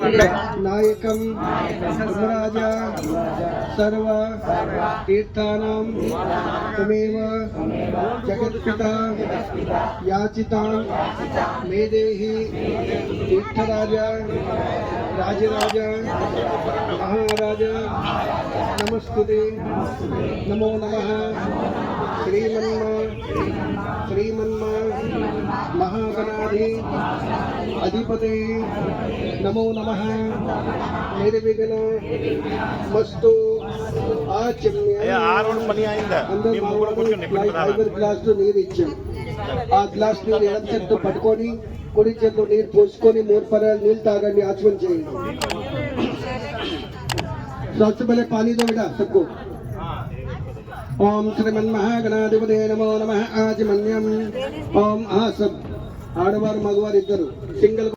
नायकं धर्मराज सर्व तीर्थानां तमेव जगत्पिता याचितां मे देहि तीर्थराज राजराज महाराज नमस्तुते नमो नमः श्रीमन्मा महागणाधि अधिपते नमो नमः निर्विघ्न मस्तु ఫైబర్ గ్లాస్ నీరు ఇచ్చాం. ఆ గ్లాస్ నీరు ఎడం చేత్తో పట్టుకొని కుడి చేత్తో నీరు పోసుకొని 3 పరాలు నీళ్ళు తాగండి. ఆచమన్ చేయండి. सबसे पहले पानी दो बेटा सबको. ओम श्रीमन्महागणाधिपते नमो नमः आचमन्यम. ओम सब आडवार मगवार इधर सिंगल